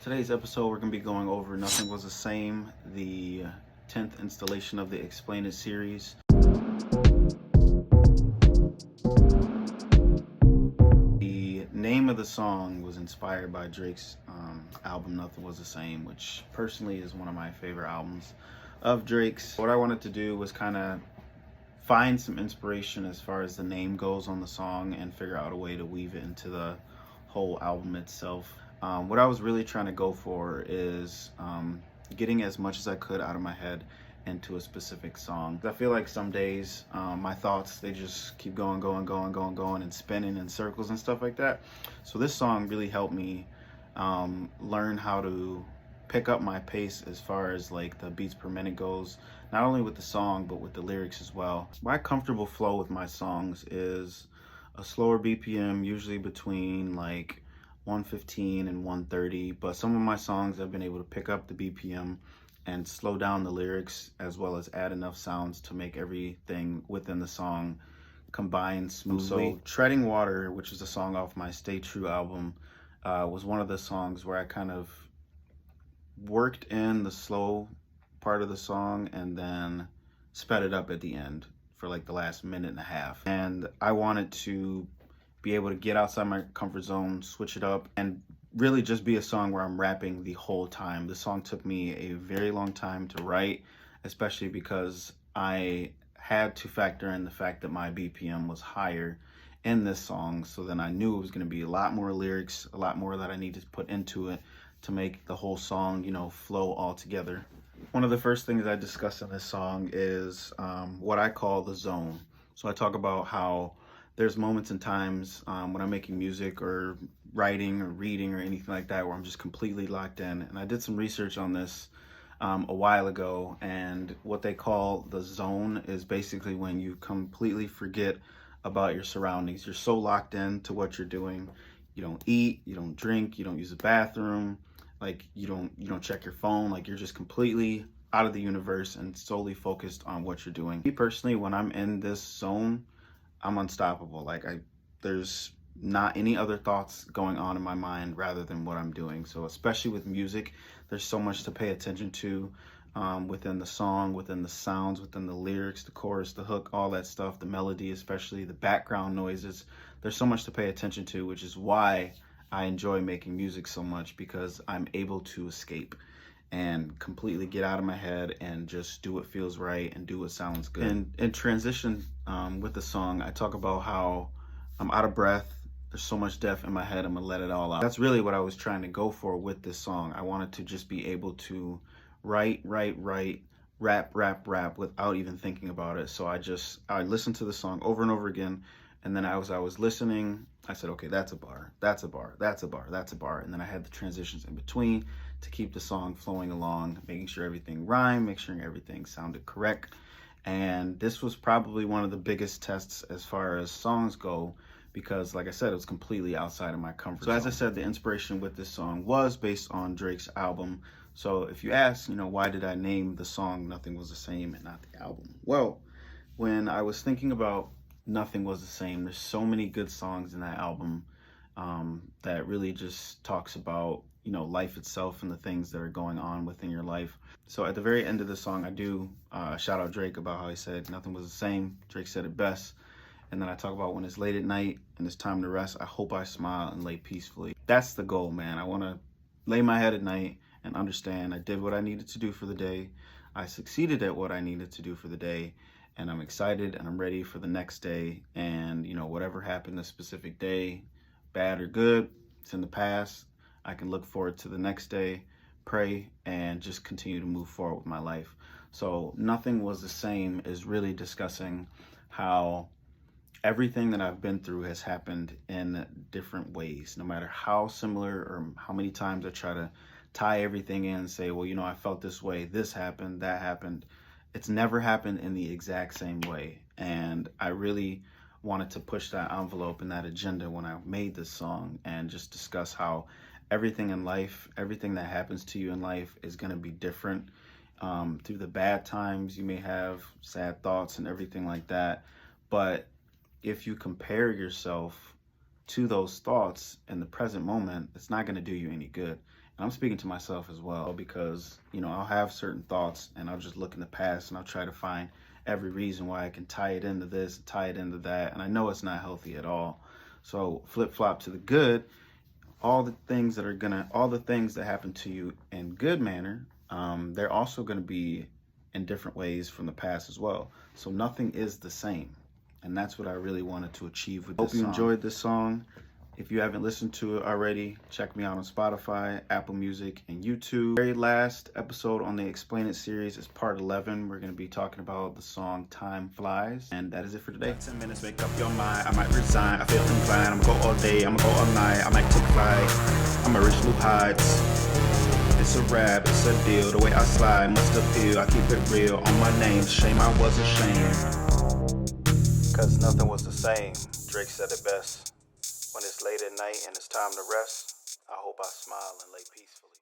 Today's episode, we're going to be going over Nothing Was the Same, the 10th installation of the Explain It series. The name of the song was inspired by Drake's album Nothing Was the Same, which personally is one of my favorite albums of Drake's. What I wanted to do was kind of find some inspiration as far as the name goes on the song and figure out a way to weave it into the whole album itself. What I was really trying to go for is getting as much as I could out of my head into a specific song. I feel like some days my thoughts, they just keep going and spinning in circles and stuff like that. So this song really helped me learn how to pick up my pace as far as like the beats per minute goes, not only with the song but with the lyrics as well. My comfortable flow with my songs is a slower BPM, usually between like 115 and 130, but some of my songs I've been able to pick up the BPM and slow down the lyrics as well as add enough sounds to make everything within the song combine smoothly. So Treading Water, which is a song off my Stay True album, was one of the songs where I kind of worked in the slow part of the song and then sped it up at the end for like the last minute and a half. And I wanted to be able to get outside my comfort zone, switch it up, and really just be a song where I'm rapping the whole time. This song took me a very long time to write, especially because I had to factor in the fact that my BPM was higher in this song. So then I knew it was going to be a lot more lyrics, a lot more that I needed to put into it to make the whole song, flow all together. One of the first things I discuss in this song is what I call the zone. So I talk about how there's moments and times when I'm making music or writing or reading or anything like that where I'm just completely locked in. And I did some research on this a while ago, and what they call the zone is basically when you completely forget about your surroundings. You're so locked in to what you're doing. You don't eat, you don't drink, you don't use the bathroom, like you don't check your phone, like you're just completely out of the universe and solely focused on what you're doing. Me personally, when I'm in this zone, I'm unstoppable. There's not any other thoughts going on in my mind rather than what I'm doing. So especially with music, there's so much to pay attention to within the song, within the sounds, within the lyrics, the chorus, the hook, all that stuff, the melody, especially the background noises. There's so much to pay attention to, which is why I enjoy making music so much, because I'm able to escape and completely get out of my head and just do what feels right and do what sounds good. And in transition with the song, I talk about how I'm out of breath. There's so much depth in my head, I'm gonna let it all out. That's really what I was trying to go for with this song. I wanted to just be able to write, rap without even thinking about it. So I listened to the song over and over again. And then as I was listening, I said, okay, that's a bar, that's a bar, that's a bar, that's a bar. And then I had the transitions in between to keep the song flowing along, making sure everything rhymed, making sure everything sounded correct. And this was probably one of the biggest tests as far as songs go, because like I said, it was completely outside of my comfort zone. So as I said, the inspiration with this song was based on Drake's album. So if you ask, why did I name the song Nothing Was the Same and not the album? Well, when I was thinking about Nothing Was the Same, there's so many good songs in that album that really just talks about life itself and the things that are going on within your life. So at the very end of the song, I do shout out Drake about how he said nothing was the same. Drake said it best. And then I talk about when it's late at night and it's time to rest, I hope I smile and lay peacefully. That's the goal, man. I want to lay my head at night and understand I did what I needed to do for the day. I succeeded at what I needed to do for the day. And I'm excited and I'm ready for the next day. And, whatever happened this specific day, bad or good, it's in the past. I can look forward to the next day, pray, and just continue to move forward with my life. So Nothing Was the Same is really discussing how everything that I've been through has happened in different ways, no matter how similar or how many times I try to tie everything in and say, well, I felt this way, this happened, that happened. It's never happened in the exact same way. And I really wanted to push that envelope and that agenda when I made this song and just discuss how everything in life, everything that happens to you in life is going to be different. Through the bad times, you may have sad thoughts and everything like that. But if you compare yourself to those thoughts in the present moment, it's not going to do you any good. I'm speaking to myself as well because, you know, I'll have certain thoughts and I'll just look in the past and I'll try to find every reason why I can tie it into this, tie it into that. And I know it's not healthy at all. So flip flop to the good, all the things that happen to you in good manner, they're also going to be in different ways from the past as well. So nothing is the same. And that's what I really wanted to achieve with this song. Hope you enjoyed this song. If you haven't listened to it already, check me out on Spotify, Apple Music, and YouTube. Very last episode on the Explain It series is part 11. We're going to be talking about the song Time Flies. And that is it for today. 10 minutes, make up your mind. I might resign. I feel inclined. I'm going to go all day. I'm going to go all night. I might take flight. I'm a rich Luke Heights. It's a rap, it's a deal. The way I slide must appeal. I keep it real on my name. Shame I was ashamed. Cause nothing was the same. Drake said it best. When it's late at night and it's time to rest, I hope I smile and lay peacefully.